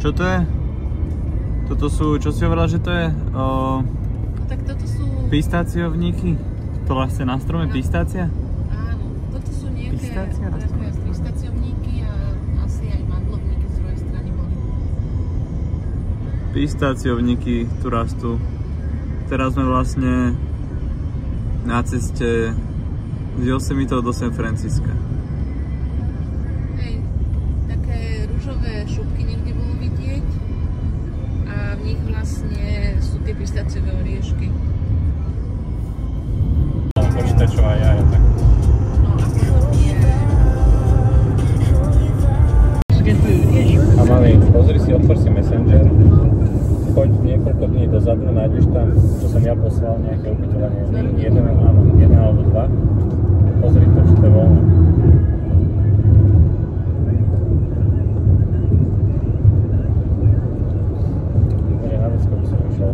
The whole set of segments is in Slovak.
Čo to je? Toto sú, čo si hovorila, že to je? Tak toto sú... Pistáciovníky? To vlastne na strome pistácia? Áno, toto sú nejaké Pistácia, pistáciovníky a asi aj mandlovníky z druhej strany boli. Pistáciovníky tu rastú. Teraz sme vlastne na ceste z Yosemite do San Francisca. Hej, také ružové šupky niekde bolo vidieť a v nich vlastne sú tie pistáciové oriešky. Počítačová jaja, tak. No absolútne. A mami, pozri si, otvor si Messenger, choď niekoľko dní dozadu, nájdeš tam, čo som ja poslal, nejaké ubytovanie, jeden alebo dva. Pozri to, či to je voľné. Na Vecko by som išiel.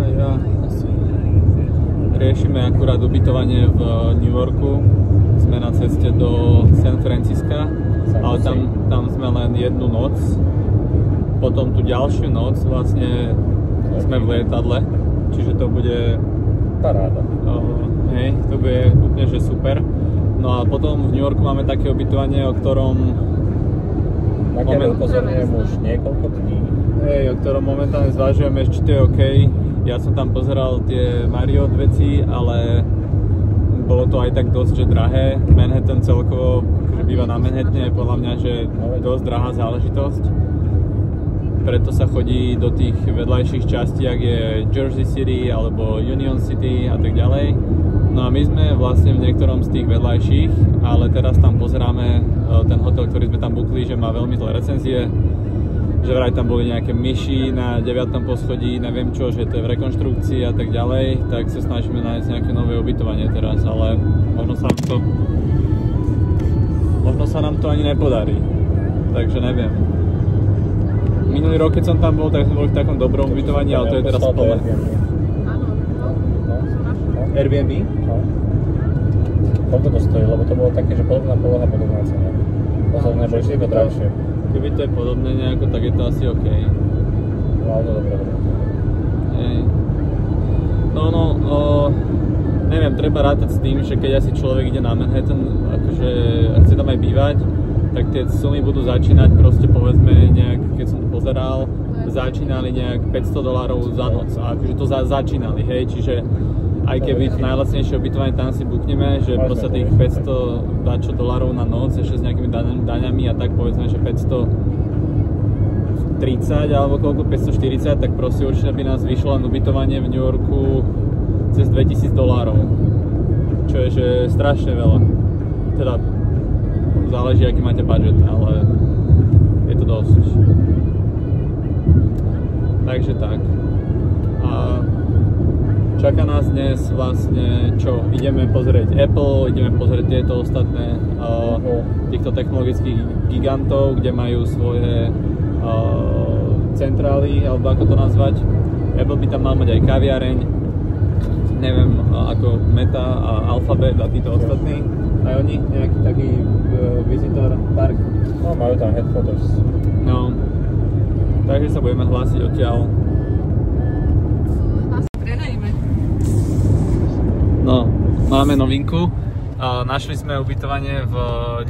A ja asi riešime akurát ubytovanie v New Yorku. Sme na ceste do San Francisca, ale tam sme len jednu noc. Potom tu ďalšiu noc vlastne sme v lietadle, čiže to bude paráda. Hej, to bude úplne že super. No a potom v New Yorku máme také ubytovanie, o ktorom Na ktoré upozorňujem už niekoľko dní. Hej, o ktorom momentálne zvažujeme, či to je OK. Ja som tam pozeral tie Marriott veci, ale bolo to aj tak dosť, že drahé. Manhattan celkovo, že býva na Manhattane, je podľa mňa, že dosť drahá záležitosť. Preto sa chodí do tých vedľajších častí, ak je Jersey City alebo Union City a tak ďalej. No a my sme vlastne v niektorom z tých vedľajších, ale teraz tam pozeráme ten hotel, ktorý sme tam bookli, že má veľmi zlé recenzie. Že vraj tam boli nejaké myši na 9. poschodí, neviem čo, že to je v rekonštrukcii a tak ďalej. Tak sa snažíme nájsť nejaké nové ubytovanie teraz, ale možno sa nám to ani nepodarí. Takže neviem. Minulý rok, keď som tam bol, tak sme boli v takom dobrom ubytovaní, ale to je teraz plné. Áno, Airbnb? No. Koľko to stojí? Lebo to bolo také, že podobná poloha, podobná cena. Posledné boli všetko drahšie. Keby to je podobné nejako, tak je to asi OK. No, ale to dobre. Hej. Neviem, treba rátať s tým, že keď asi človek ide na Manhattan, akože ak chce tam aj bývať, tak tie sumy budú začínať proste povedzme nejak, keď som to pozeral, začínali nejak $500 za noc a akože to začínali, hej, čiže aj keby najlacnejšie ubytovanie tam si bukneme, že proste tých $500 na noc, ešte s nejakými daňami a tak povedzme, že 530 alebo koľko, 540, tak proste určite by nás vyšlo len ubytovanie v New Yorku cez $2000, čo je že strašne veľa. Teda záleží, aký máte budget, ale je to dosť. Takže tak. A čaká nás dnes vlastne čo? Ideme pozrieť Apple, ideme pozrieť tieto ostatné týchto technologických gigantov, kde majú svoje centrály, alebo ako to nazvať. Apple by tam mal mať aj kaviareň, neviem ako Meta a Alphabet a títo ostatní. Aj oni nejaký taký visitor park. No, majú tam headquarters. No, takže sa budeme hlásiť odtiaľ. Prenajme. No, máme novinku. Našli sme ubytovanie v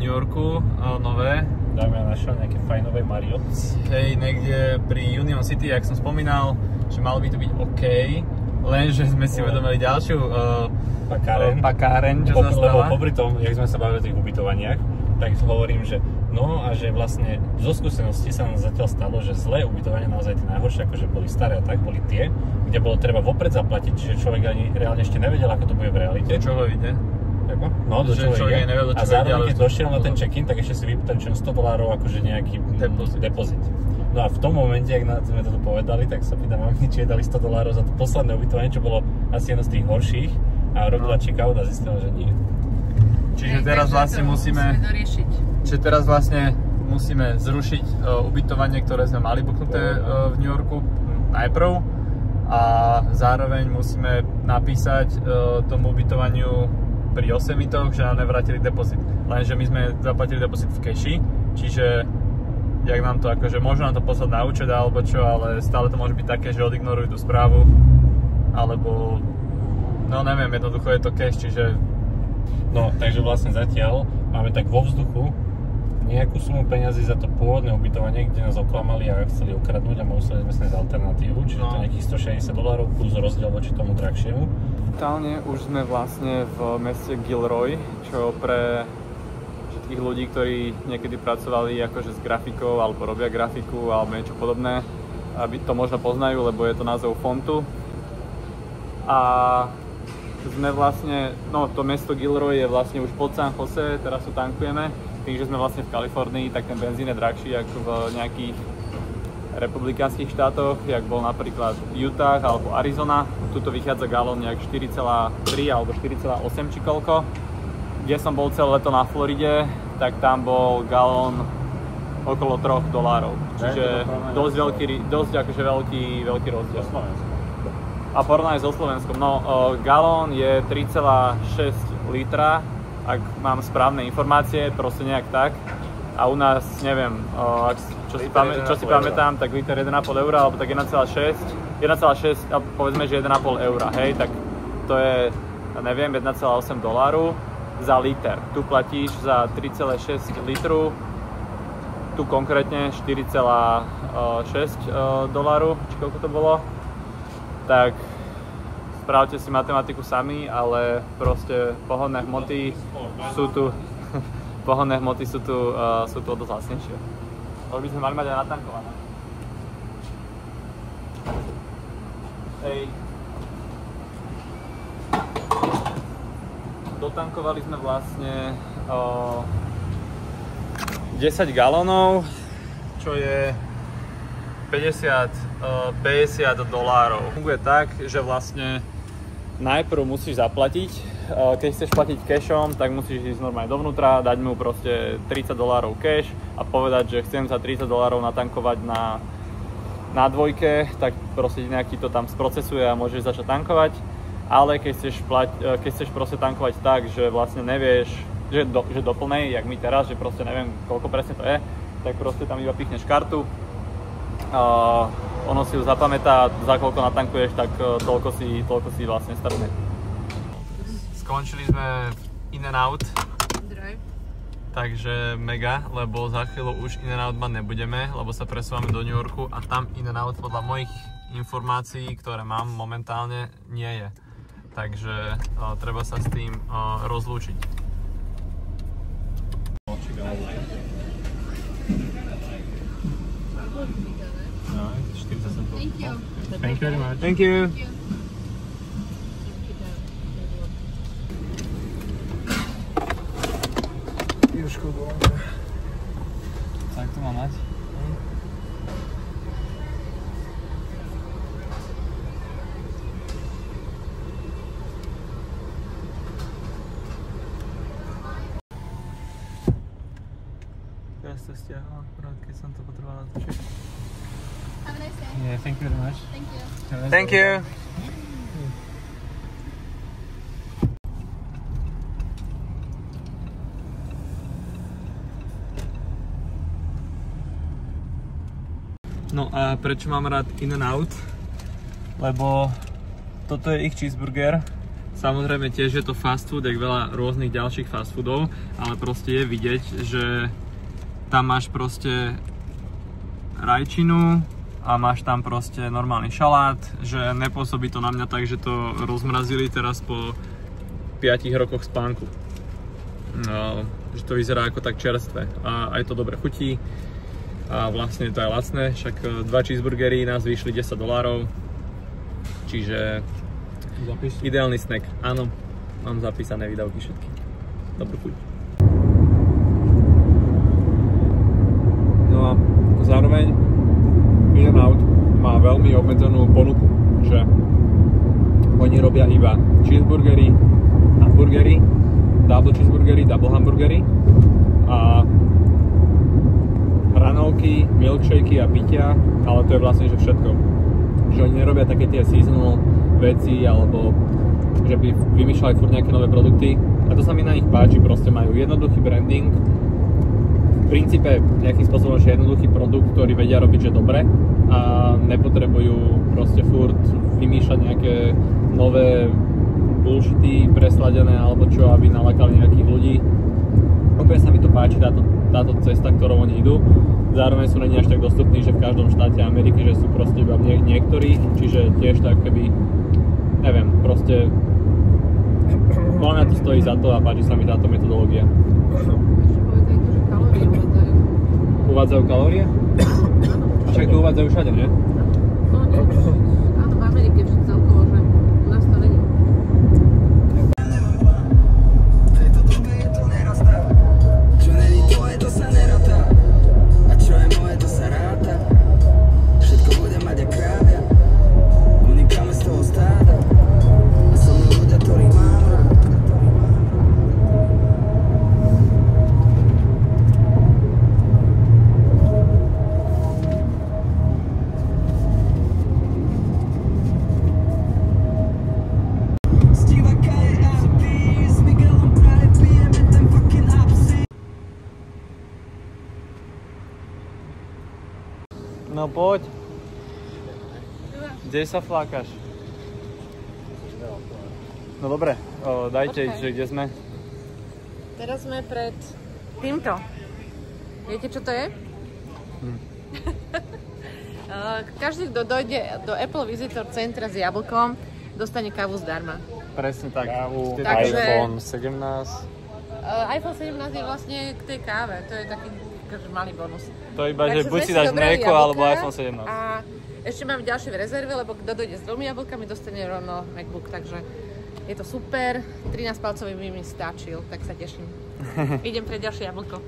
New Yorku, nové. Dáme ja našiel nejaké fajnové Marriott. Hej, niekde pri Union City, jak som spomínal, že malo by to byť OK, lenže sme si uvedomili ďalšiu pakáreň, čo sa stala. Lebo popri tom, jak sme sa bavili o tých ubytovaniach, tak hovorím, že no a že vlastne zo skúsenosti sa nám zatiaľ stalo, že zlé ubytovania, naozaj tie najhoršie, akože boli staré a tak, boli tie, kde bolo treba vopred zaplatiť, čiže človek ani reálne ešte nevedel, ako to bude v realite. Čo ho ide? Ako? No, do čo ide. A zároveň, keď došiel na ten check-in, tak ešte si vypýtal $100 akože nejaký depozit. No a v tom momente, ak sme to povedali, tak sa pýtam mami, či jej dali $100 za to posledné ubytovanie, čo bolo asi jedno z tých horších, a robila check-out a zistila, že nie. Čiže teraz vlastne musíme zrušiť ubytovanie, ktoré sme mali buknuté v New Yorku najprv a zároveň musíme napísať tomu ubytovaniu pri Yosemitoch, že nám nevrátili depozit. Lenže my sme zaplatili depozit v cashi, čiže jak nám to akože, môžu nám to poslať na účet alebo čo, ale stále to môže byť také, že odignorujú tú správu, alebo, no neviem, jednoducho je to cash, čiže... No, takže vlastne zatiaľ máme tak vo vzduchu nejakú sumu peňazí za to pôvodné ubytovanie, kde nás oklamali a chceli okradnúť a museli sme sa nájsť alternatívu, čiže to nejakých $160 plus rozdiel voči tomu drahšiemu. Momentálne už sme vlastne v meste Gilroy, čo pre všetkých ľudí, ktorí niekedy pracovali akože s grafikou alebo robia grafiku alebo niečo podobné, aby to možno poznajú, lebo je to názov fontu. A sme vlastne, no to mesto Gilroy je vlastne už pod San Jose, teraz tu tankujeme. Tým, že sme vlastne v Kalifornii, tak ten benzín je drahší ako v nejakých republikánskych štátoch, jak bol napríklad Utah alebo Arizona. Tuto vychádza galón nejak 4,3 alebo 4,8 či koľko. Kde som bol celé leto na Floride, tak tam bol galón okolo $3. Čiže dosť akože veľký rozdiel. A porovnaj so Slovenskom, no galón je 3,6 litra, ak mám správne informácie, proste nejak tak. A u nás, neviem, čo si pamätám, tak liter 1,5 €, alebo tak 1,6, a povedzme, že 1,5 €, hej, tak to je, neviem, $1,8 za liter. Tu platíš za 3,6 litru, tu konkrétne $4,6, či koľko to bolo. Tak spravte si matematiku sami, ale proste pohonné hmoty sú tu o dosť lacnejšie. To by sme mali mať aj natankované. Hej. Dotankovali sme vlastne 10 galónov, čo je $50. Funguje tak, že vlastne najprv musíš zaplatiť. Keď chceš platiť cashom, tak musíš ísť normálne dovnútra, dať mu proste $30 cash a povedať, že chcem za $30 natankovať na dvojke, tak proste nejaký to tam sprocesuje a môžeš začať tankovať. Ale keď chceš proste tankovať tak, že vlastne nevieš, že do plnej, jak my teraz, že proste neviem, koľko presne to je, tak proste tam iba pichneš kartu. Ono si ju zapamätá, za koľko natankuješ, tak toľko si vlastne starne. Skončili sme v In-N-Out Drive. Takže mega, lebo za chvíľu už In-N-Out mať nebudeme, lebo sa presúvame do New Yorku a tam In-N-Out podľa mojich informácií, ktoré mám momentálne, nie je. Takže treba sa s tým rozlúčiť. Thank you. Thank you very much. Thank you. Južko bolne. Tak to má mať. Teraz to stiahol, akurát keď som to potreboval natočiť. Have a nice day. Yeah, thank you very much. Thank you. Thank you. No a prečo mám rád In-N-Out? Lebo toto je ich cheeseburger. Samozrejme tiež je to fast food, jak veľa rôznych ďalších fast foodov, ale proste je vidieť, že tam máš proste rajčinu a máš tam proste normálny šalát, že nepôsobí to na mňa tak, že to rozmrazili teraz po 5 rokoch spánku. No, že to vyzerá ako tak čerstvé a aj to dobre chutí a vlastne to je lacné, však 2 cheeseburgery nás vyšli $10, čiže ideálny snack. Áno, mám zapísané výdavky všetky. Dobrú chuť. No a zároveň In-N-Out má veľmi obmedzenú ponuku, že oni robia iba cheeseburgery, hamburgery, double cheeseburgery, double hamburgery a hranolky, milkshakey a pitia, ale to je vlastne že všetko. Že oni nerobia také tie seasonal veci, alebo že by vymýšľali furt nejaké nové produkty a to sa mi na nich páči, proste majú jednoduchý branding, princípe nejakým spôsobom že jednoduchý produkt, ktorý vedia robiť, že dobre a nepotrebujú proste furt vymýšľať nejaké nové bullshity presladené alebo čo, aby nalákali nejakých ľudí. Úplne sa mi to páči, táto cesta, ktorou oni idú. Zároveň sú není až tak dostupní, že v každom štáte Ameriky, že sú proste iba v niektorých, čiže tiež tak keby, neviem, proste to stojí za to a páči sa mi táto metodológia. Uvádzajú kalórie? Však tu uvádzajú všade, nie? Áno, v Amerike všetko celkovo, že u nás to není. Čo není tvoje, to sa nerátá. A čo je moje, to sa ráta. Všetko bude mať jak krávia. Unikáme z toho stáda. A som ľudia, ktorých mám rád. No poď. Kde sa flákaš? No dobre, dajte ísť, že kde sme? Teraz sme pred týmto. Viete, čo to je? Každý, kto dojde do Apple Visitor Centra s jablkom, dostane kávu zdarma. Presne tak. Kávu, Takže iPhone 17. iPhone 17 je vlastne k tej káve, to je taký malý bonus. To iba, Takže že buď sme si dáš zobrali mlieko, alebo jablka iPhone 17. A ešte máme ďalšie v rezerve, lebo kto dojde s 2 jablkami, dostane rovno MacBook, takže je to super. 13 palcový by mi stačil, tak sa teším. Idem pre ďalšie jablko.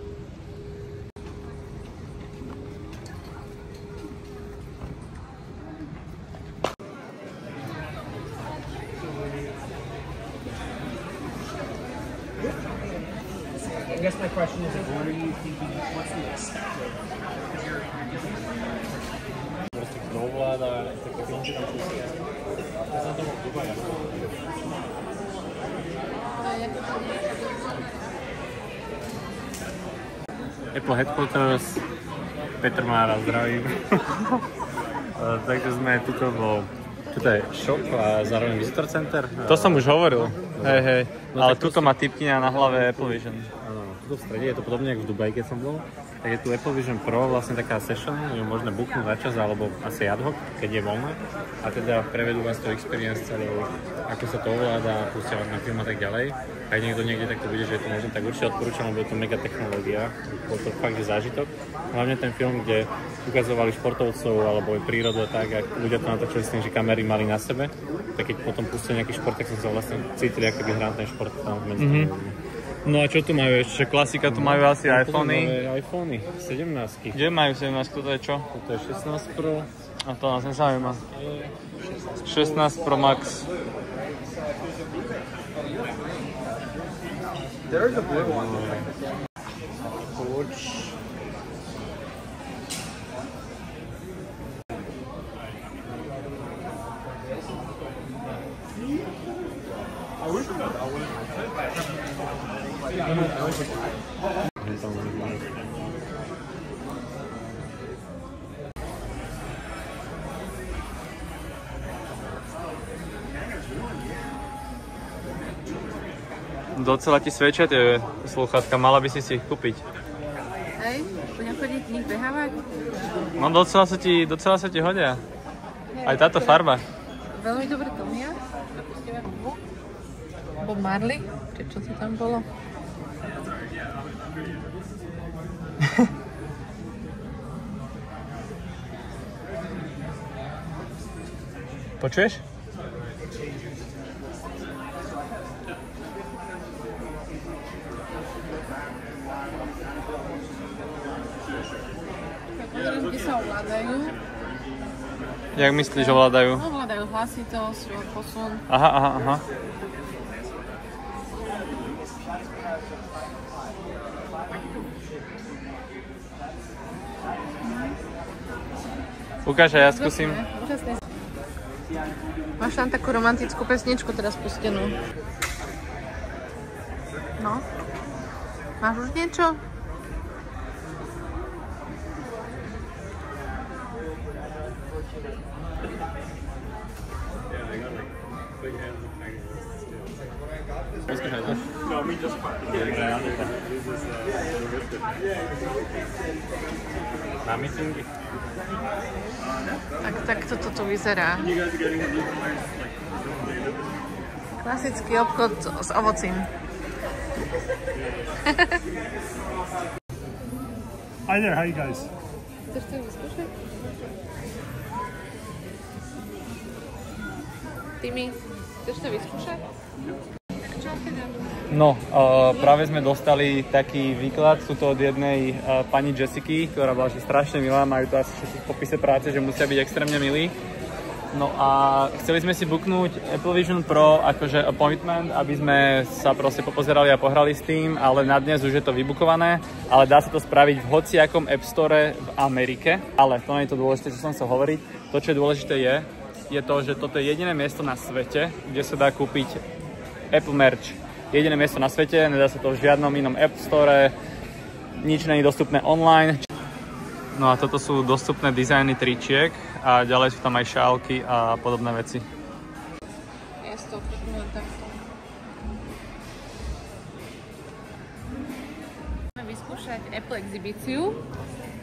I guess my question is, what are you thinking, what's the expected? Because you're Proste kto ovláda také filmy tam čustia. Ja som tomu Dubaja. Apple Headquarters, Petr Mára, zdravím. Takže sme tuto vo... Tuto je shop a zároveň visitor center. To som už hovoril. Hej. No, Ale tak tuto má typkina na hlave Apple Vision. Áno, tuto v strede je to podobne ako v Dubaji, keď som bol. Tak je tu Apple Vision Pro, vlastne taká session, je možné booknúť na čas alebo asi ad hoc, keď je voľná. A teda prevedú vás to experience celou, ako sa to ovláda, pustia vás na film a tak ďalej. Ak niekto niekde takto bude, že je to možné, tak určite odporúčam, lebo je to mega technológia. Bol to fakt, že zážitok. Hlavne ten film, kde ukazovali športovcov alebo prírodu a tak, a ľudia to natočili s tým, že kamery mali na sebe. Tak keď potom pustia nejaký šport, tak som sa vlastne cítil, ako by hral ten šport tam medzi tým. No a čo tu majú ešte? Klasika, tu majú asi iPhony. iPhony, 17. Kde majú 17? Toto je čo? Toto je 16 Pro. A to nás nezaujíma. 16 Pro Max. There's a blue one. Watch. Docela ti svedčia tie slúchatka, mala by si ich kúpiť. Hej, budem chodiť v nich behávať. No docela sa ti hodia. Aj táto farba. Veľmi dobre to mia. Bob Marley, či čo to tam bolo? Počuješ? Kde sa ovládajú. Jak myslíš, ovládajú? Ovládajú hlasitosť, posun. Aha. Ukáž a ja skúsim. Úžasné. Máš tam takú romantickú pesničku teraz pustenú. No. Máš už niečo? Na meetingy? Tak toto tu vyzerá. Klasický obchod s ovocím. Hi there, how you guys? Chceš to vyskúšať? Timi, chceš to vyskúšať? Tak čo teda? No, práve sme dostali taký výklad, sú to od jednej pani Jessiky, ktorá bola strašne milá, majú to asi všetci v popise práce, že musia byť extrémne milí. No a chceli sme si booknúť Apple Vision Pro akože appointment, aby sme sa proste popozerali a pohrali s tým, ale na dnes už je to vybukované, ale dá sa to spraviť v hociakom App Store v Amerike. Ale to nie je to dôležité, čo som chcel hovoriť. To, čo je dôležité je to, že toto je jediné miesto na svete, kde sa dá kúpiť Apple merch. Jediné miesto na svete, nedá sa to v žiadnom inom App Store, nič nie je dostupné online. No a toto sú dostupné dizajny tričiek a ďalej sú tam aj šálky a podobné veci. Ja si to len takto. Chceme vyskúšať Apple exhibíciu.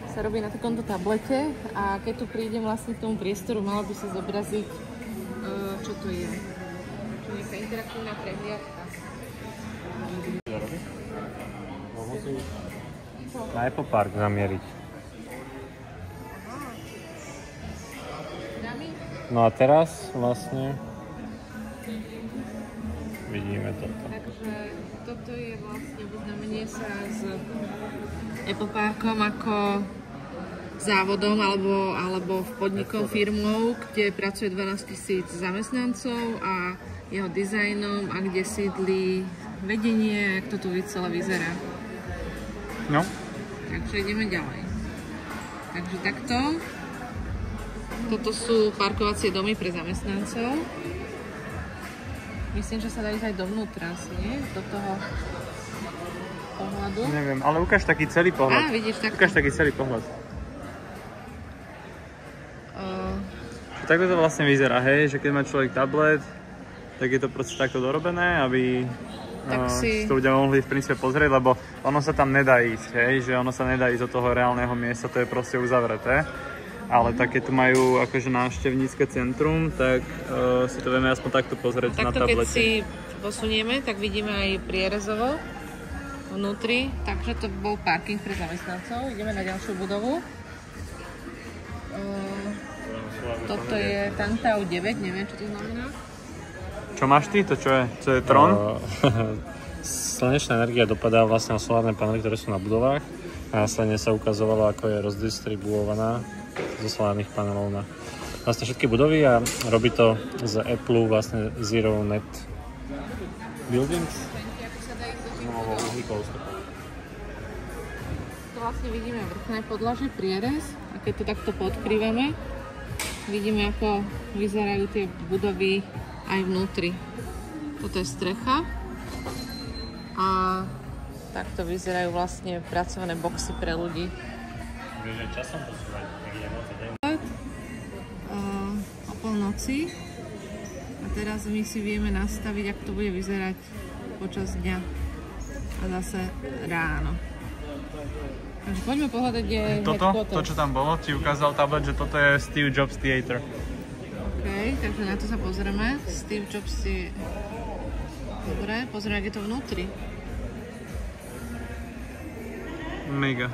Sa robí na takomto tablete a keď tu prídem vlastne k tomu priestoru, malo by sa zobraziť, čo to je. Čo je nejaká interaktívna prehliadka. Na Apple Park namieriť. No a teraz vlastne vidíme toto. Takže toto je vlastne vyznamenie sa s Apple Parkom ako závodom alebo v podnikom firmou, kde pracuje 12 000 zamestnancov a jeho dizajnom a kde sídli vedenie, jak to tu celé vyzerá. No. Takže ideme ďalej. Takže takto. Toto sú parkovacie domy pre zamestnancov. Myslím, že sa dá ísť aj dovnútra, asi nie? Do toho pohľadu. Neviem, ale ukáž taký celý pohľad. Vidíš, takto. Ukáž taký celý pohľad. Takto to vlastne vyzerá, hej, že keď má človek tablet, tak je to proste takto dorobené, aby si to ľudia mohli v princípe pozrieť, lebo ono sa tam nedá ísť, hej, že ono sa nedá ísť do toho reálneho miesta, to je proste uzavreté. Ale tak keď tu majú akože návštevnícke centrum, tak si to vieme aspoň takto pozrieť na tablete. Takto keď si posunieme, tak vidíme aj prierezovo vnútri, takže to bol parking pre zamestnancov. Ideme na ďalšiu budovu. Toto je Tantau 9, neviem čo to znamená. Čo máš ty? To čo je? To je Tron? Slnečná energia dopadá vlastne na solárne panely, ktoré sú na budovách. A následne sa ukazovalo, ako je rozdistribuovaná zo solárnych panelov na vlastne všetky budovy a robí to z Apple vlastne Zero Net Buildings. Tu vlastne vidíme vrchné podlažie, prierez a keď to takto podkrývame, vidíme, ako vyzerajú tie budovy aj vnútri. Toto je strecha a takto vyzerajú vlastne pracovné boxy pre ľudí. O polnoci a teraz my si vieme nastaviť, ako to bude vyzerať počas dňa a zase ráno. Takže poďme pohľadať, kde je toto, to čo tam bolo, ti ukázal tablet, že toto je Steve Jobs Theater. OK, takže na to sa pozrieme. Steve Jobs si... Dobre, pozrieme, ak je to vnútri. Mega.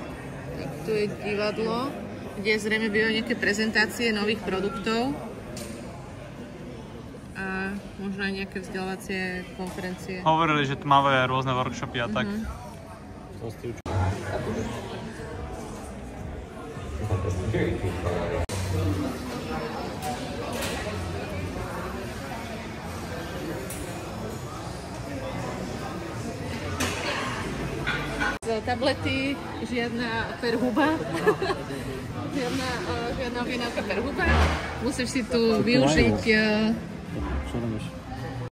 Tak tu je divadlo, kde zrejme bývajú nejaké prezentácie nových produktov a možno aj nejaké vzdelávacie konferencie. Hovorili, že tu máme aj rôzne workshopy a tak. Tablety, žiadna perhuba, žiadna objednávka perhuba. Musíš si tu využiť... Čo robíš?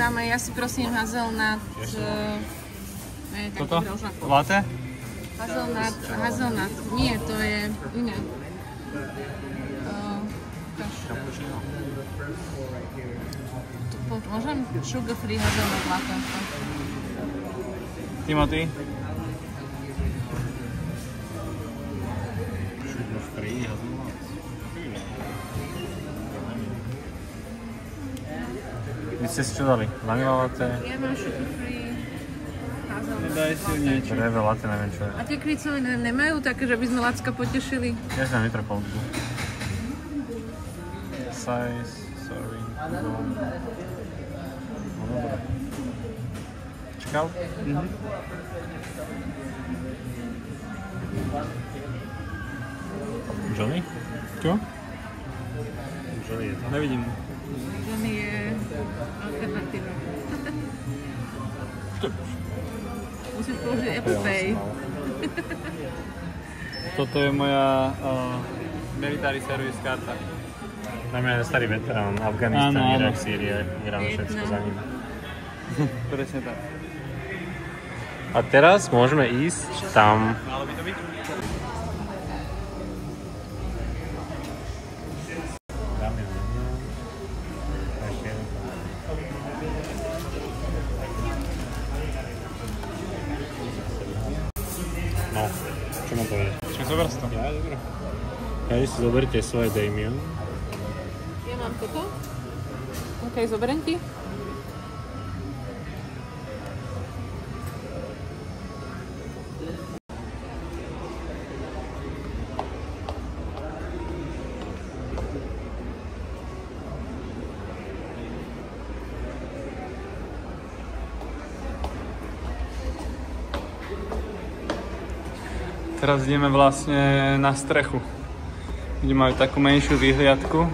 Dáme, ja si prosím hazelnut... Toto? Latte? Hazelnut. Nie, to je iné. Môžem? Sugar free hazelnut latte. Timothy? Vy ste si čo dali? Vanilla latte? Ja mám sugar free. Daj si niečo. Breve latte, neviem čo je. A tie krícové nemajú také, že by sme Lacka potešili? Ja som vytrpolku. Size, sorry. No dobré. Čakal? Johnny? Čo? Johnny je to. Nevidím. Johnny je alternatíva. Musíš použiť Apple Pay. Toto je moja military service karta. Na mňa je starý veterán, Afganistan, Irak, Sýria, Irán, všetko za ním. Presne tak. A teraz môžeme ísť tam. Malo by to byť? No, čo mám povedať? Čo zober si to? Ja, dobre. Tady si zoberte svoje Damien. Ja mám toto. OK, zoberiem ti. Teraz ideme vlastne na strechu, kde majú takú menšiu výhliadku.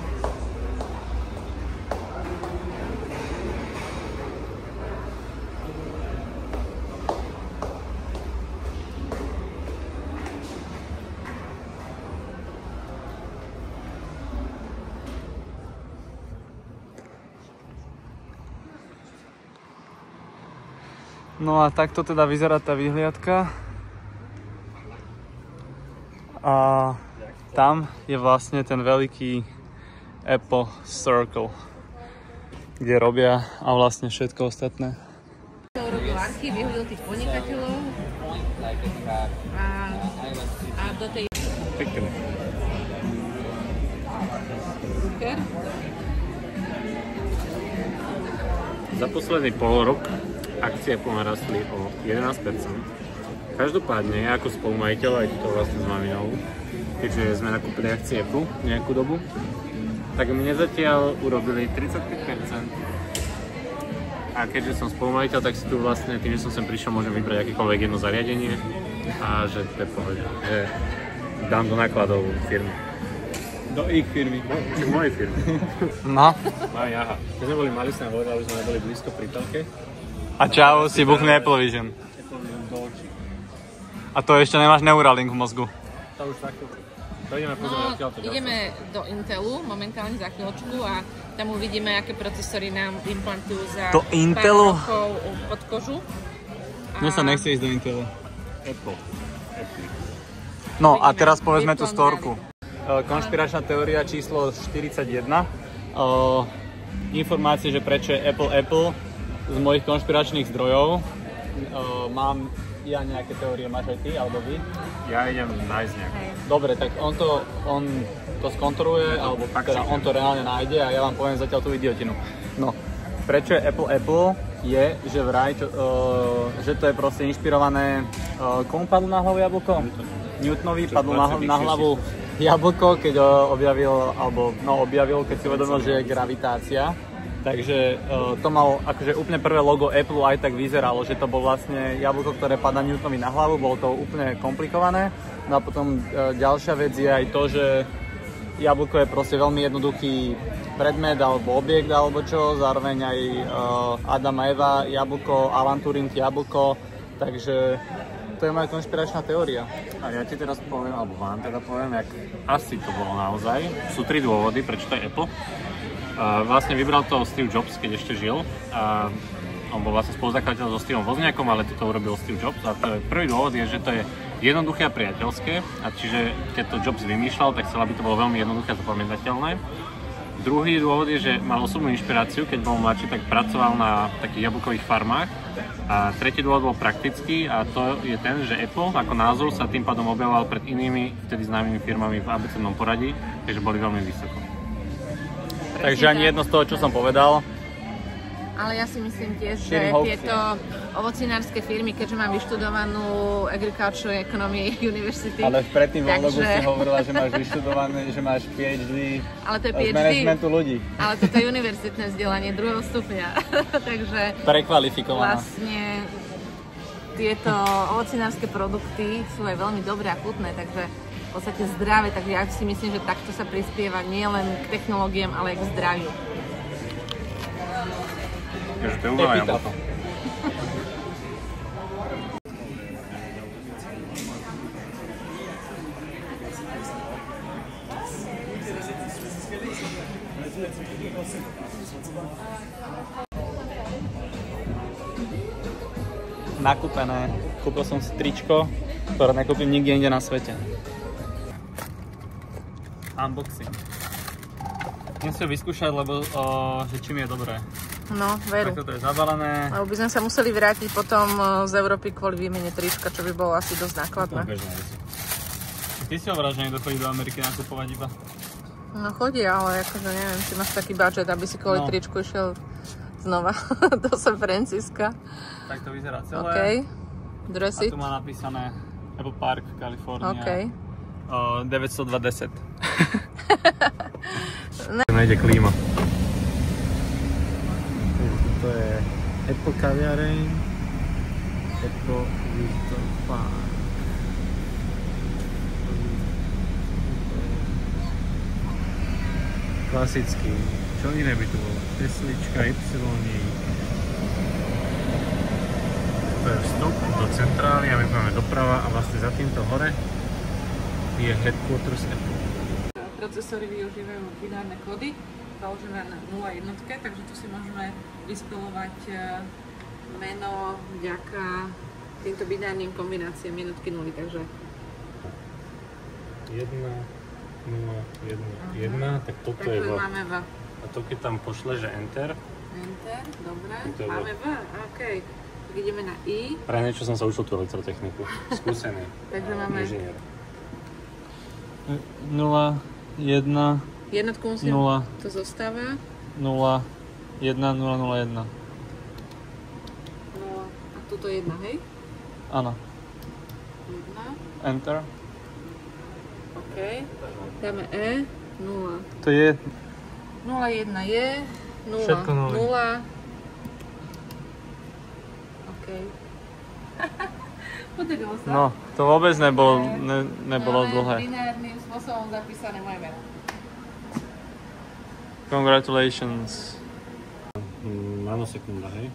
No a takto teda vyzerá tá výhliadka. A tam je vlastne ten veľký Apple Circle, kde robia a vlastne všetko ostatné. To urobil archív, vyhodil tých podnikateľov a do tej... Pekne. Za posledný pol rok akcie Apple narastli o 11%. Každopádne, ja ako spolumajiteľ, aj to vlastne s maminou, keďže sme nakúpili akcie Apple nejakú dobu, tak mne zatiaľ urobili 35%. A keďže som spolumajiteľ, tak si tu vlastne, tým, že som sem prišiel, môžem vybrať akékoľvek jedno zariadenie a že to je pohode, že dám do nákladov firmy. Do ich firmy. Čiže mojej firmy. No. Aha. Keď sme boli mali, sa hovorili, aby sme neboli blízko pri telke. A čau, si buchne Apple Vision. A to ešte nemáš Neuralink v mozgu. To už takto. To ideme pozrieť, odkiaľ to ďalšie. Ideme do Intelu momentálne za chvíľočku a tam uvidíme, aké procesory nám implantujú za do Intelu? pár rokov pod kožu. Mne sa nechce ísť do Intelu. Apple. No a teraz povedzme tú storku. Konšpiračná teória číslo 41. Informácie, že prečo je Apple z mojich konšpiračných zdrojov. Mám ja nejaké teórie, máš aj ty, alebo vy? Ja idem nájsť nejaké. Dobre, tak on to skontroluje, alebo teda on to reálne nájde a ja vám poviem zatiaľ tú idiotinu. No, prečo je Apple je, že vraj, že to je proste inšpirované, komu padlo na hlavu jablko? Newtonovi padlo na hlavu jablko, keď objavil, keď si uvedomil, že je gravitácia. Takže to mal akože úplne prvé logo Apple aj tak vyzeralo, že to bol vlastne jablko, ktoré padá Newtonovi na hlavu, bolo to úplne komplikované. No a potom ďalšia vec je aj to, že jablko je proste veľmi jednoduchý predmet alebo objekt alebo čo, zároveň aj Adam a Eva, jablko, Alan Turing, jablko, takže to je moja konšpiračná teória. A ja ti teraz poviem, alebo vám teda poviem, jak asi to bolo naozaj. Sú 3 dôvody, prečo to je Apple. Vlastne vybral to Steve Jobs, keď ešte žil. On bol vlastne spoluzakladateľ so Steveom Wozniakom, ale toto urobil Steve Jobs. A prvý dôvod je, že to je jednoduché a priateľské. A čiže keď to Jobs vymýšľal, tak chcel, aby to bolo veľmi jednoduché a zapamätateľné. Druhý dôvod je, že mal osobnú inšpiráciu, keď bol mladší, tak pracoval na takých jablkových farmách. A tretí dôvod bol praktický a to je ten, že Apple ako názov sa tým pádom objavoval pred inými vtedy známymi firmami v abecednom poradí, takže boli veľmi vysoko. Takže ani jedno z toho, čo som povedal. Ale ja si myslím tiež, že tieto ovocinárske firmy, keďže mám vyštudovanú Agricultural Economy University. Ale predtým v vlogu si hovorila, že máš vyštudované, že máš PhD z managementu ľudí. Ale toto je univerzitné vzdelanie druhého stupňa. Takže prekvalifikovaná. Vlastne tieto ovocinárske produkty sú aj veľmi dobré a chutné, takže v podstate zdravé, takže ja si myslím, že takto sa prispieva nielen k technológiám, ale aj k zdraviu. Takže to je uvája potom. Nakúpené. Kúpil som si tričko, ktoré nekúpim nikde inde na svete. Unboxing. Chcem si ho vyskúšať, lebo že čím je dobré. No, veru. Tak toto je zabalené. Lebo by sme sa museli vrátiť potom z Európy kvôli výmene trička, čo by bolo asi dosť nákladné. Ty si hovoril, že niekto chodí do Ameriky nakupovať iba? No chodí, ale akože neviem, či máš taký budget, aby si kvôli tričku išiel znova do San Francisca. Tak to vyzerá celé. OK. Dress it. A tu má napísané Apple Park, Kalifornia. OK. 920. Nejde klíma. To je Apple kaviareň, Apple Visitor Park. Klasický. Čo iné by tu bolo? Teslička, Y-ík. To je vstup do centrály a my máme doprava a vlastne za týmto hore je headquarters Apple. Procesory využívajú binárne kódy, založené na 0 jednotke, takže tu si môžeme vyspelovať meno vďaka týmto binárnym kombináciám jednotky nuly, takže 1, 0, 1, 1, tak toto je V. máme V. A to keď tam pošle, že Enter. Enter, dobre, je máme V, OK. Tak ideme na I. Pre niečo som sa učil tú elektrotechniku, skúsený. Takže máme inžinier. 0, 1, jednotku musím, 0, to zostáva. 0, 1, 0, 0, 1. 0. A tuto 1, hej? Áno. 1. Enter. OK. Dáme E, 0. To je 0, 1 je, 0, všetko 0. 0. OK. Podarilo sa. No, to vôbec nebolo dlhé. Binárnym spôsobom zapísané moje meno. Congratulations. Nanosekunda, hej?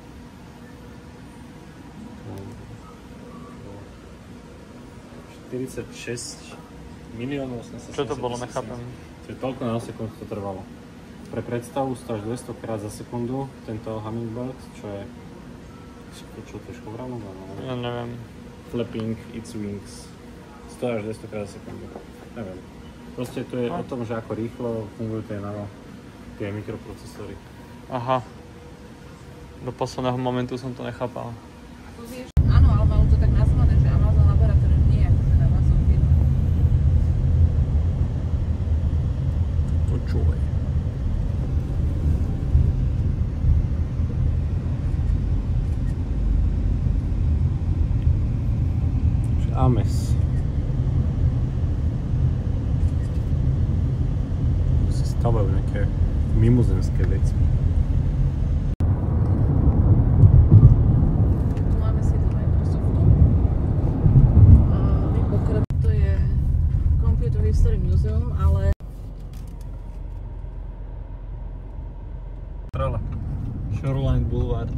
46 miliónov 877 Čo to bolo, nechápem. To je toľko nanosekúnd to trvalo. Pre predstavu 100 až 200 krát za sekundu tento Hummingbird, čo je škovránok? Ja neviem. Flapping its wings 100 až 200 krát za sekundu. Neviem. Proste to je o tom, že ako rýchlo fungujú tie mikroprocesory. Aha. Do posledného momentu som to nechápal. Áno, ale malo to tak nazvané, že Amazon Laboratórium nie je akože na Amazon firma. Počúvaj. Ames. Tu si stavajú nejaké mimozemské veci. Tu máme sídlo Microsoftu. To je Computer History Museum, ale Shoreline Boulevard.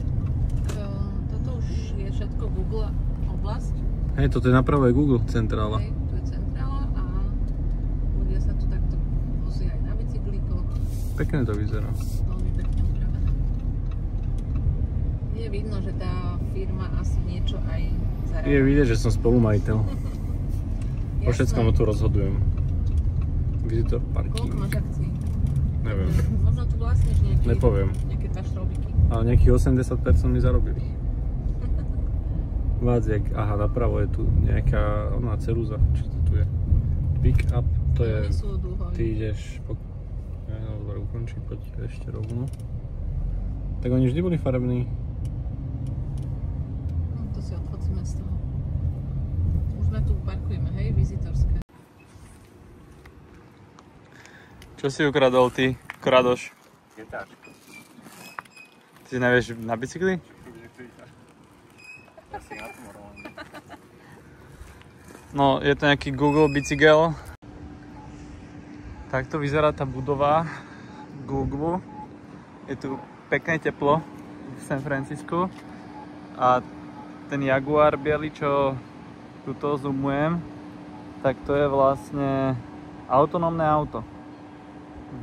toto už je všetko Google oblasť. Hej, toto je napravo Google centrála. Hej, tu je centrála a ľudia sa tu takto vozia aj na bicyklíkoch. Pekne to vyzerá. Veľmi pekne upravené. Je vidno, že tá firma asi niečo aj zarába. Je vidieť, že som spolumajiteľ. Po všetkom tu rozhodujem. Visitor parking. Koľko máš akcií? Neviem. Možno tu vlastníš nejaké 2 šrobiky. Ale nejakých 80% mi zarobili. Vác, aha, napravo je tu nejaká cerúza, či to tu je. Pick up, to je, ty ideš dobre, ukončí, poď ešte rovno. Tak oni vždy boli farební. No, to si odfocíme z toho. Už sme tu parkujeme, hej, vizitorské. Čo si ukradol ty, kradoš? Getáč. Ty si nevieš na bicykli? No, je to nejaký Google bicykel. Takto vyzerá tá budova Google. Je tu pekné teplo v San Francisku. A ten Jaguar biely, čo tuto zoomujem, tak to je vlastne autonómne auto.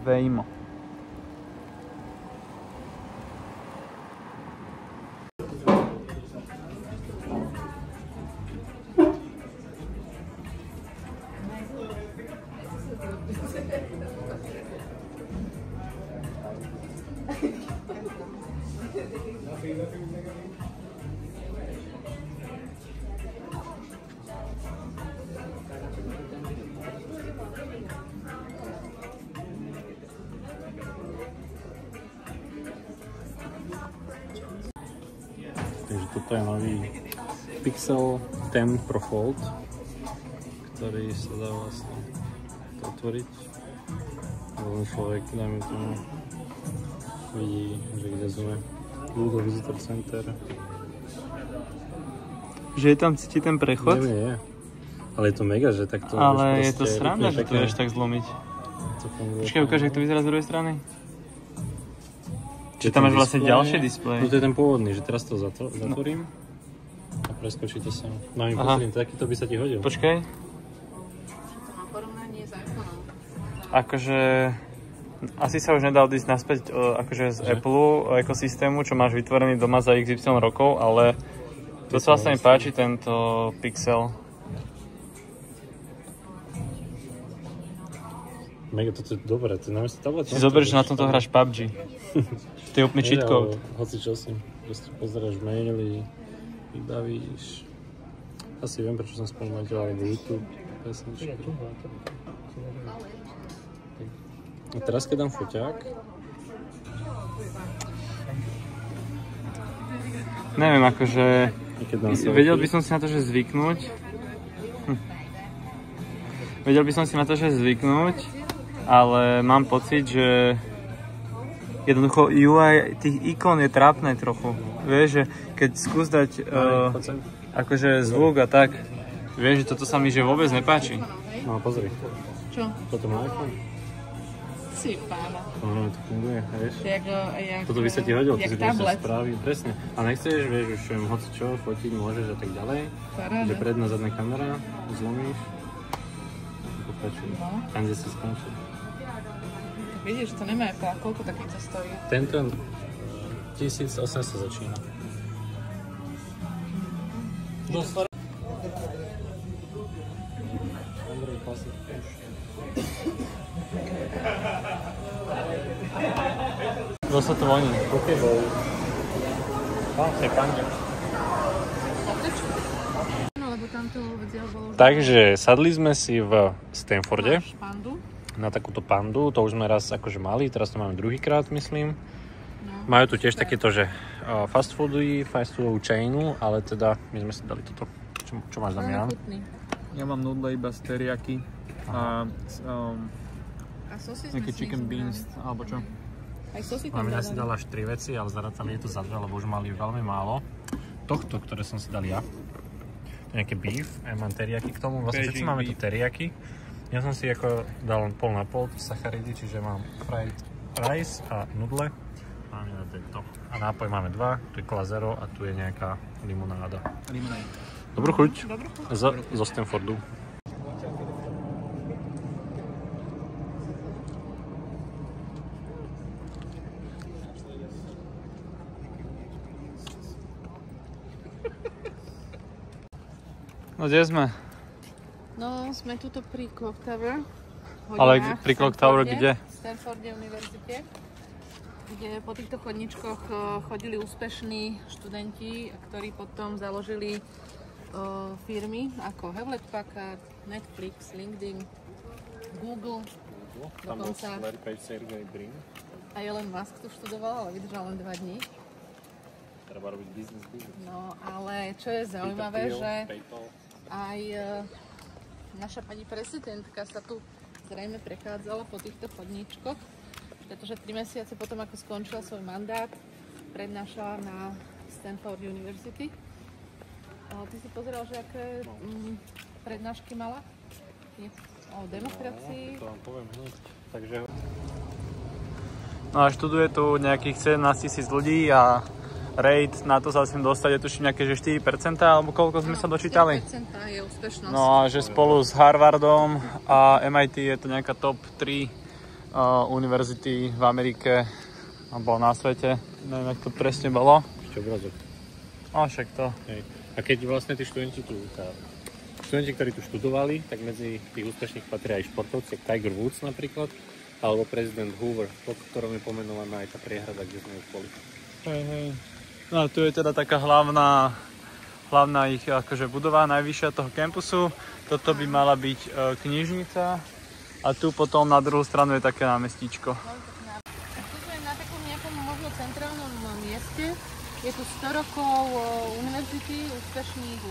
Waymo. Takže toto je nový Pixel 10 Pro Fold, ktorý sa dá vlastne otvoriť. Ten človek, dajme tomu, vidí, že kde sme. Google Visitor Center. Že je tam cíti ten prechod? Nie. Ale je to mega, že takto... Ale je to sranda, že to vieš tak zlomiť. Počkaj, ukáž, jak to vyzerá z druhej strany. Čiže tam máš vlastne ďalšie displeje. No to je ten pôvodný, že teraz to zatvorím a preskočíte sa. Mám im pozrieť, takýto by sa ti hodil. Počkaj. Porovnanie s iPhoneom. Akože... Asi sa už nedá odísť naspäť akože z Apple ekosystému, čo máš vytvorený doma za XY rokov, ale to sa vlastne mi páči, tento Pixel. Mega, toto je dobré, to je namiesto tabletu. Si zober, že na tomto hráš PUBG. To je úplne cheat code. Hoci čo si, proste pozeráš maily, vybavíš. Asi viem, prečo som spomenul, alebo YouTube, pesničky. A teraz keď dám foťák... Neviem, akože... Vedel by som si na to, že zvyknúť. Vedel by som si na to, že zvyknúť, ale mám pocit, že... Jednoducho UI tých ikon je trápne trochu. Vieš, že keď skús dať akože zvuk a tak, vieš, že toto sa mi že vôbec nepáči. No pozri. Čo? Toto má iPhone? Si pána. No, to funguje, vieš? Jak toto by sa ti hodilo, ty si tablet. správy, presne. A nechceš, vieš, už hoci čo, fotiť môžeš a tak ďalej. Že predná, zadná kamera, zlomíš. Pokračuj. Tam, kde si skončil. Vidíš, to nemá Apple, koľko takýto stojí? Tento 1800 začína. Dosť. Android Classic už. Dosť to voní. Pokéball. To je panďa. Takže sadli sme si v Stanforde. Na takúto pandu, to už sme raz akože mali, teraz to máme druhýkrát, myslím. No. Majú tu tiež takéto, že fast foodovú chainu, ale teda my sme si dali toto. Čo máš, Damian? Ja mám nudle iba z teriyaki a nejaké chicken beans, alebo čo? Mamina si dala až 3 veci, ale zarátam je to za 2, lebo už mali veľmi málo. Tohto, ktoré som si dal ja, to je nejaké beef, ja mám teriyaki k tomu, vlastne všetci máme tu teriyaki. Ja som si ako dal pol na pol sacharidy, čiže mám fried rice a nudle. Máme na tento. A nápoj máme 2, tu je Cola Zero a tu je nejaká limonáda. Dobrú chuť. Zo Stanfordu. No kde sme? No, sme tuto pri Clock Tower. hodinách. Ale pri Clock Tower kde? V Stanforde univerzite, kde po týchto chodničkoch chodili úspešní študenti, ktorí potom založili firmy ako Hewlett Packard, Netflix, LinkedIn, Google, Tam bol dokonca Larry Page, Sergey Brin. a Elon Musk tu študoval, ale vydržal len 2 dní. Treba robiť business. No, ale čo je zaujímavé, že aj naša pani prezidentka sa tu zrejme prechádzala po týchto chodníčkoch, pretože 3 mesiace potom, ako skončil svoj mandát, prednášala na Stanford University. Ty si pozeral, že aké prednášky mala? O demokracii. To vám poviem hneď. Takže... No a študuje tu nejakých 17 000 ľudí a rate na to sa musím dostať, je tuším nejaké že 4%, alebo koľko sme sa dočítali? 4% je úspešnosť. No a že spolu s Harvardom a MIT je to nejaká top 3 univerzity v Amerike alebo na svete. Neviem, jak to presne bolo. Ešte obrazok. A však to. Hej. A keď vlastne tí študenti ktorí tu študovali, tak medzi tých úspešných patria aj športovci, Tiger Woods napríklad, alebo prezident Hoover, po ktorom je pomenovaná aj tá priehrada, kde sme už boli. Hej. No a tu je teda taká hlavná ich akože budova, najvyššia toho kampusu. Toto by mala byť knižnica a tu potom na druhú stranu je také námestíčko. Tu sme na takom nejakom možno centrálnom mieste. Je tu 100 rokov univerzity, úspešných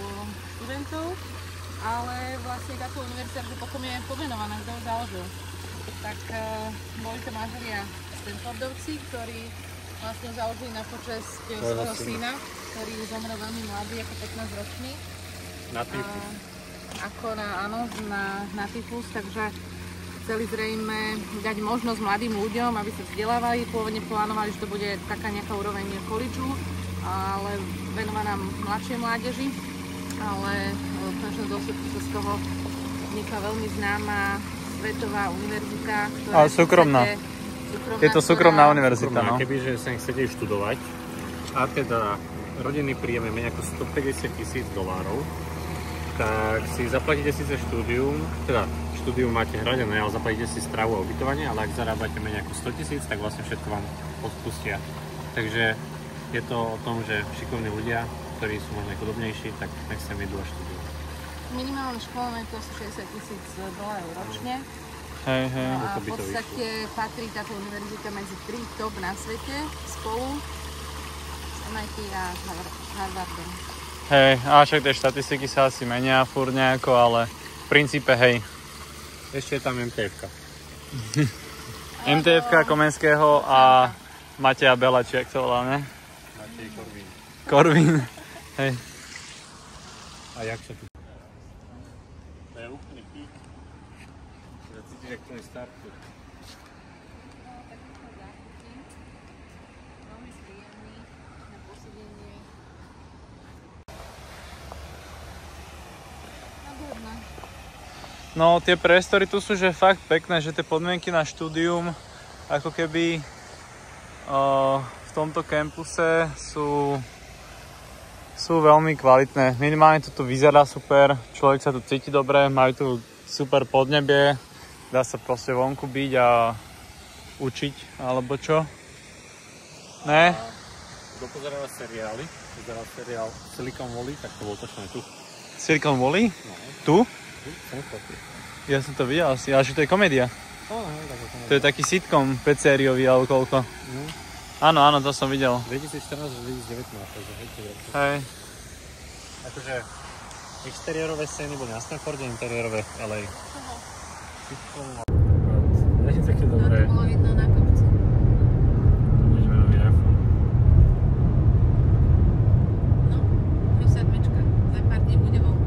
študentov, ale vlastne táto univerzita, že potom je pomenovaná, kto ho založil. Tak boli to manželia Stanfordovci, ktorí vlastne založili na počesť svojho syna, ktorý zomrel veľmi mladý, ako 15-ročný. Na tyfus. Na tyfus, takže chceli zrejme dať možnosť mladým ľuďom, aby sa vzdelávali. Pôvodne plánovali, že to bude taká nejaká úroveň koledžu, ale venovaná mladšej mládeži. Ale v konečnom dôsledku sa z toho vznikla veľmi známa svetová univerzita, ktorá Ale súkromná. Je to súkromná univerzita, no. Kebyže sa chcete študovať a teda rodinný príjem je menej ako $150,000, tak si zaplatíte síce štúdium, teda štúdium máte hradené, ale zaplatíte si stravu a ubytovanie, ale ak zarábate menej ako 100,000, tak vlastne všetko vám odpustia. Takže je to o tom, že šikovní ľudia, ktorí sú možno chudobnejší, tak nech sa idú a študujú. Minimálne školné to sú $60,000 ročne. Hej. A v podstate patrí táto univerzita medzi 3 top na svete spolu s MIT a Harvardom. Hej, a však tie štatistiky sa asi menia furt nejako, ale v princípe hej. Ešte je tam MTF-ka. MTF-ka Komenského a Mateja Bela, či jak to volá, ne? Matej Korvín. Korvín, hej. A jak sa tu... To je úplný pík. Cítiš, jak to je startu. Veľmi príjemný na posedenie. No tie priestory tu sú že fakt pekné, že tie podmienky na štúdium ako keby v tomto kampuse sú veľmi kvalitné. Minimálne to tu vyzerá super, človek sa tu cíti dobre, majú tu super podnebie, dá sa proste vonku byť a učiť, alebo čo? Ne? Kto pozeráva seriály, pozeral seriál Silicon Valley, tak to bol točné tu. Silicon Valley? No. Tu? Stanford. Ja som to videl asi, ale že to je komédia. To je taký sitcom 5-sériový alebo koľko. Áno, to som videl. 2014-2019, takže hej. Akože exteriérové scény boli na Stanforde, interiérové LA. Dajte také dobré. To bolo vidno na kopci. Môžeme nový iPhone. No, plus 7, za pár dní bude von.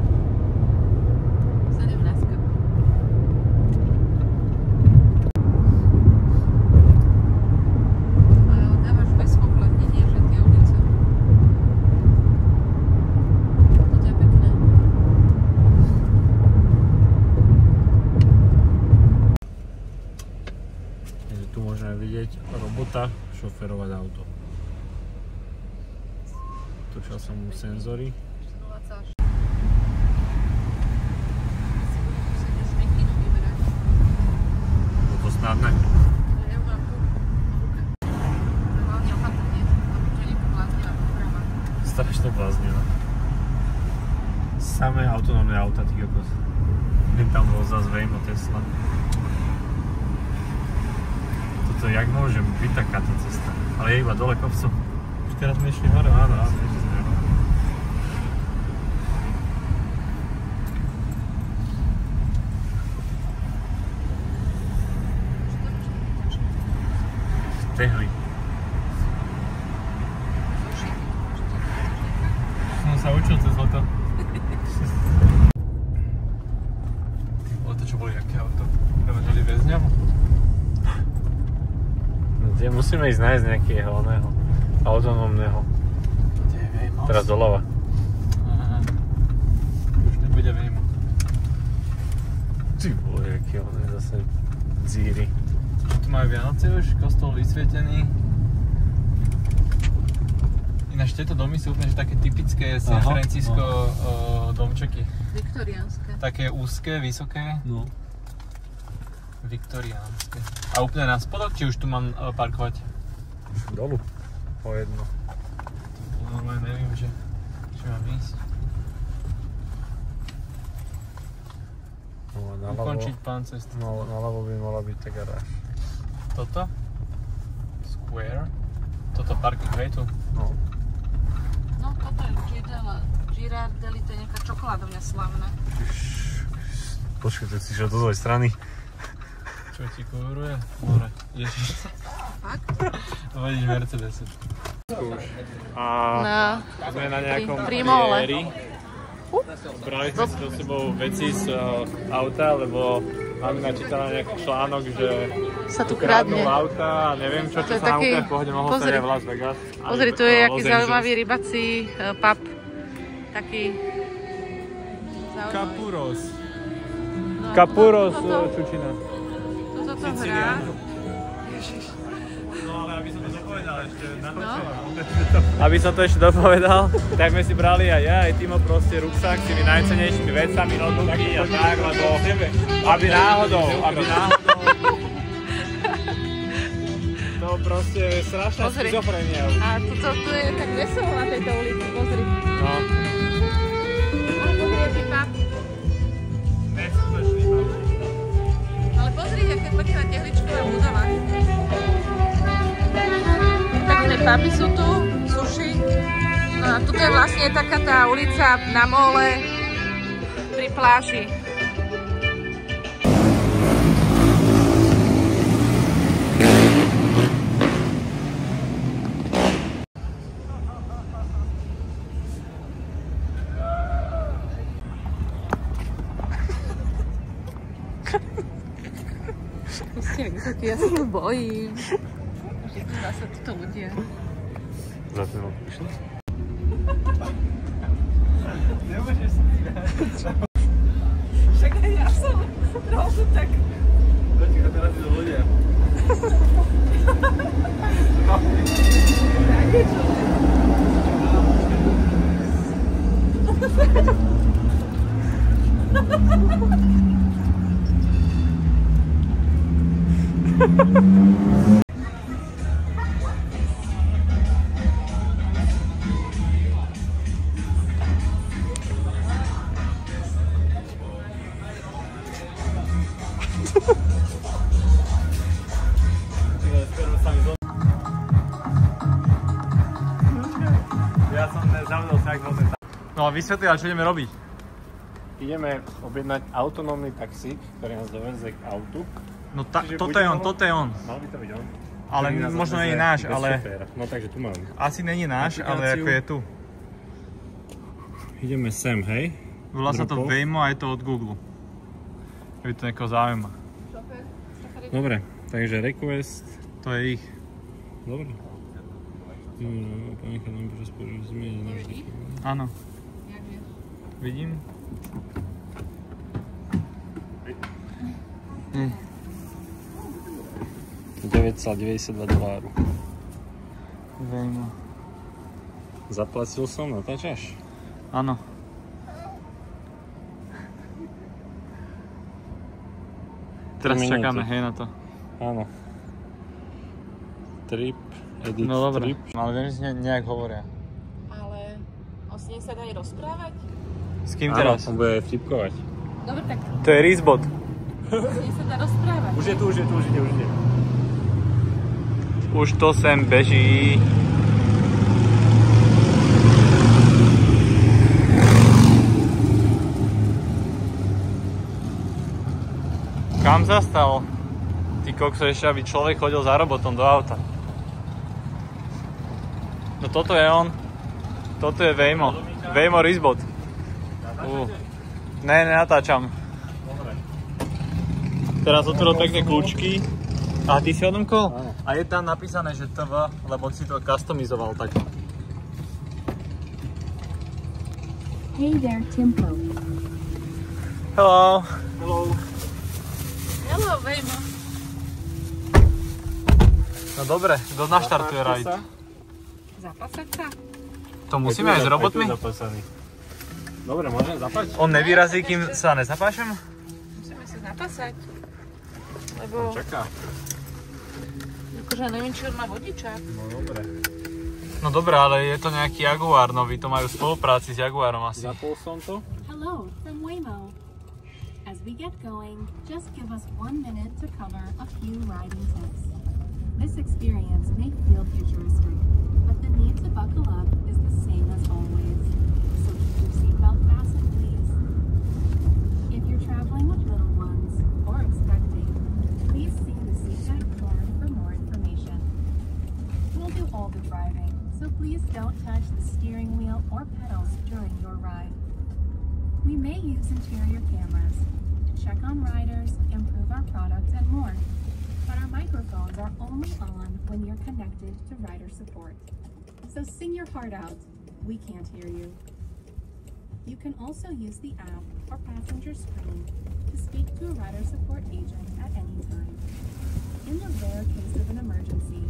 17. Dávaš bezpohľadnenie, že tie ulice. Toto je pekné. Tu môžeme vidieť robota šoferovať auto. Točil som mu senzory. autonómne auta, ty kokos. Tam bol zase Waymo Tesla. Toto, jak môže byť takáto cesta? Ale je iba dole kopcom. Už teraz sme išli hore? Áno, išli sme hore. Tehly. Som sa učil cez leto. To čo boli, aké auto? Prevedeli väzňa? Kde musíme ísť nájsť nejakého oného autonómneho. Kde je Waymo? Teraz doľava. Aha. Už nebude Waymo. Ty vole, aký oné zase dzíry. Tu majú Vianoce už, kostol vysvietený. Ináč tieto domy sú úplne také typické San Francisco domčeky. Viktoriánske. Také úzke, vysoké. No. Viktoriánske. A úplne na spodok, či už tu mám parkovať? Dolu. Po jedno. Normálne neviem, že mám ísť. No, naľavo, ukončiť plán cesty. No, naľavo by mala byť tá garáž. Toto? Square? Toto parking, hej tu? No. No toto je Girardelli, to je nejaká čokoládovňa slavná. Počkaj, ty si šiel do zlej strany. Čo ti coveruje? More. Ježiš. Fakt? No vidíš Mercedes. A sme na nejakom Primole. Brali sme si do sebou veci z auta, lebo máme načítané nejaký článok, že sa tu kradne auta a neviem čo sa nám úplne v pohode mohlo stať aj v Las Vegas. Pozri, tu je aký zaujímavý rybací pub. Taký zaujímavý. Kapuros. No, Kapuros, toto Čučina. toto hrá. No ale aby som to dopovedal ešte, Aby som to ešte dopovedal, tak sme si brali aj ja, aj Timo proste ruksak s tými najcennejšími vecami, notebooky a tak, lebo aby náhodou, to proste je strašná schizofrenia. A tu je tak veselo na tejto ulici, pozri. No. Pozri, aký pub. neskutočný pub. Ale pozri, aká pekná tehličková budova. Pekné puby sú tu, sushi. No a tuto je vlastne taká tá ulica na mole pri pláži. Ja sa tu bojím. Že tu zase títo ľudia. Za ten odpíšli? Nemôžeš si zviať. Však aj ja som trochu tak... Počkaj, teraz idú ľudia. Ja som nezavdol sa, jak vozem. No a vysvetli, čo ideme robiť? Ideme objednať autonómny taxík, ktorý nás dovezie k autu. No toto je on. Mal by to byť on. Ale možno nie je náš, ale... No takže tu máme. Asi není náš, ale ako je tu. Ideme sem, hej? Volá sa to Waymo a je to od Google. Keby to niekoho zaujíma. Dobre, takže request. To je ich. Dobre. Ponechať nám počas porozumieť navždy. Áno. Vidím. $9,92. Waymo. Zaplatil som, natáčaš? Áno. Teraz čakáme, hej, na to. Áno. Trip, edit No dobre, trip. ale viem, že si nejak hovoria. Ale o s ním sa dá aj rozprávať? S S kým teraz? On bude vtipkovať. Dobre, tak To je Rizbot. nie sa dá rozprávať. Už ide. Už to sem beží. Kam zastal? Ty kokso, ešte aby človek chodil za robotom do auta. No toto je on. Toto je Waymo. Waymo Rizbot. Ne, nenatáčam. Teraz otvoril pekné kľúčky. A ty si odomkol? A je tam napísané, že TV, lebo si to customizoval tak. Hey there, Timpo. Hello. Hello, Waymo. No dobre, kto naštartuje ride? Zapasať sa? To musíme aj s robotmi? Dobre, môžem zapať? On nevyrazí, kým sa nezapášem? Musíme sa zapasať. Lebo... Čaká. Akože neviem, či on má vodičák. No dobre. No dobré, ale je to nejaký Jaguar nový, to majú v spolupráci s Jaguarom asi. Zapol som to. Hello from Waymo. As we get going, just give us 1 minute to cover a few riding tips. This experience may feel futuristic, but the need to buckle up is the same as always. So keep your seatbelt fastened, please. If you're traveling with little ones or expecting, please see the seatback form for more information. We'll do all the driving, so please don't touch the steering wheel or pedals during your ride. We may use interior cameras to check on riders, improve our product, and more. But our microphones are only on when you're connected to rider support. So sing your heart out. We can't hear you. You can also use the app or passenger screen to speak to a rider support agent at any time. In the rare case of an emergency,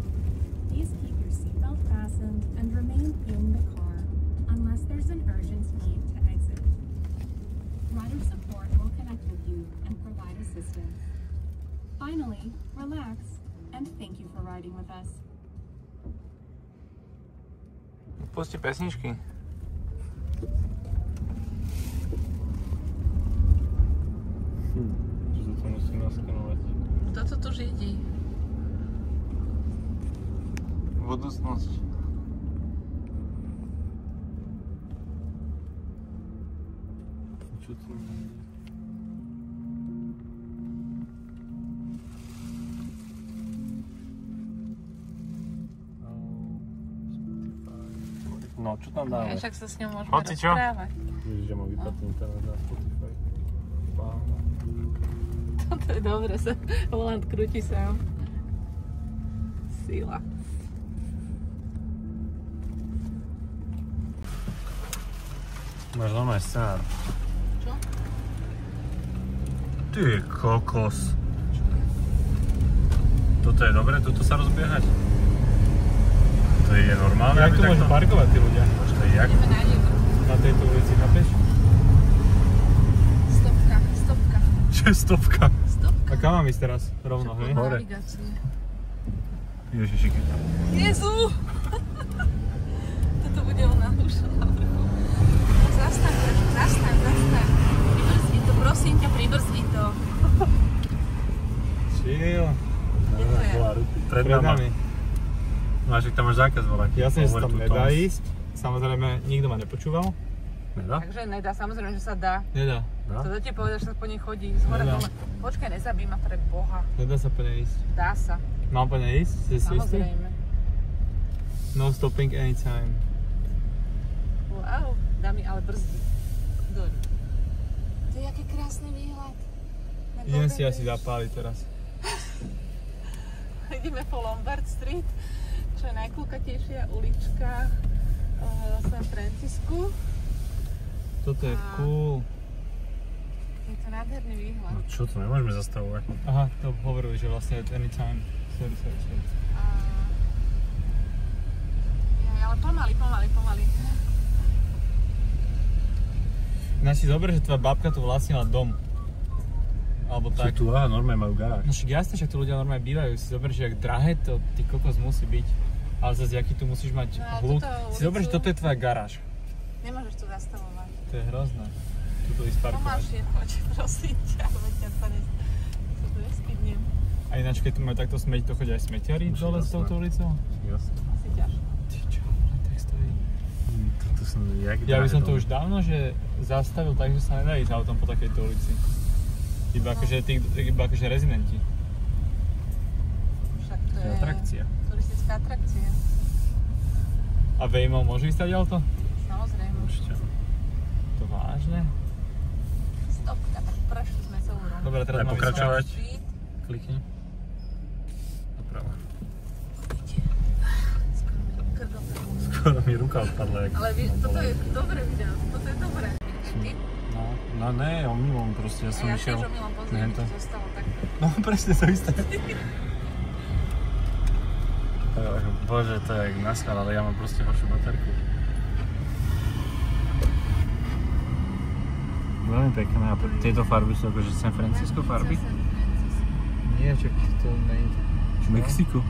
please keep your seatbelt fastened and remain in the car unless there's an urgent need to exit. Rider support will connect with you and provide assistance. Finally, relax and thank you for riding with us. Pusti pesničky. Čiže to musím naskenovať. Toto tu židí. Budúcnosť. Čo to je? No, čo tam dáme? Však sa s ňou môžeme Hoci čo? rozprávať. Víš, že má vypadný internet na Spotify. Pána. Toto je dobre, sa volant krúti sám. Sila. Máš normálny scenár. Čo? Ty kokos. Toto je dobre, toto sa rozbiehať? To je normálne? Jak tu môžu parkovať tí ľudia? Počkaj, jak? Ideme na neho. Na tejto ulici, chápeš? Stopka. Čo je stopka? A kam mám ísť teraz? Rovno, hej? Hore. Navigácie. Ježišiky. Jezu! Toto bude ona už na vrchu. Zastaň. Pribrzdi to, prosím ťa, pribrzdi to. Chill. Kde to je? Pred nami. Máš, tam máš zákaz volať. Jasne, že sa tam nedá ísť. Samozrejme, nikto ma nepočúval. Nedá? Takže nedá, samozrejme, že sa dá. Nedá. Dá? To ti povedal, že sa po nej chodí. Z hora dole. Počkaj, nezabij ma pre Boha. Nedá sa po nej ísť. Dá sa. Mám po nej ísť? Si si istý? Samozrejme. No stopping anytime. Wow, dá mi ale brzdy. Dole. To je aký krásny výhľad. Idem si asi zapáliť teraz. Ideme po Lombard Street, čo je najkľukatejšia ulička v San Francisku. Toto je cool. Je to nádherný výhľad. No čo to, nemôžeme zastavovať. Aha, to hovorili, že vlastne at anytime. Sorry. Ale pomaly. Ináč si zober, že tvoja babka tu vlastnila dom. Alebo tak. Tu, normálne majú garáž. No však jasne, že tu ľudia normálne bývajú. Si zober, že jak drahé to ty kokos musí byť. Ale zase, aký tu musíš mať No, hľud. túto Si zober, že ulicu- toto je tvoja garáž. Nemôžeš tu zastavovať. To je hrozné. Tuto ísť parkovať. Tomáš, poď, prosím ťa, veď ja sa nestydnem. A ináč, keď tu majú takto smeť, to chodia aj smetiari dole s touto ulicou? Jasne. Asi ťažko. Ty čo, tak stojí. To som jak Ja by som to už dávno, že zastavil tak, že sa nedá ísť autom po takejto ulici. Iba akože rezidenti. Však to je atrakcia. Turistická atrakcia. A vejmou môže vystaviť auto? Samozrejme. Určite. To vážne? Stopka, tak prešli sme celú rovnu. Dobre, teraz Daj mám pokračovať. Street. Klikni. Doprava. Skoro mi ruka odpadla. Ale toto je dobré video, toto je dobré. Ty? No ne, omylom proste, ja som A ja išiel. tiež omylom pozriem, to zostalo takto. No presne to isté. Bože, to je jak naschal, ale ja mám proste horšiu baterku. Veľmi pekné, a tieto farby sú akože San Francisco farby? Nie, čo to není. V Mexiku.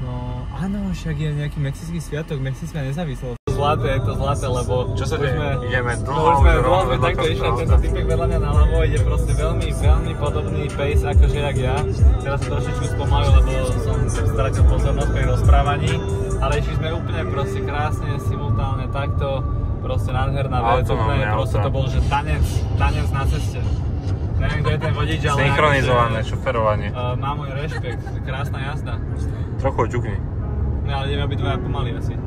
No, áno, však je nejaký mexický sviatok, mexická nezávislosť. Je to zlaté, lebo čo sa deje? Ideme dlho sme takto išli a tento typek vedľa mňa naľavo ide proste veľmi podobný pace akože jak ja. Teraz som trošičku spomalil, lebo som stratil pozornosť pri rozprávaní, ale išli sme úplne proste krásne, simultálne takto, proste nádherná vec, úplne proste to bol, že tanec na ceste. Neviem, kto je ten vodič, ale... Synchronizované šoferovanie. Má môj rešpekt, krásna jazda. Trochu ťukni. No ale ideme obidvaja pomaly asi.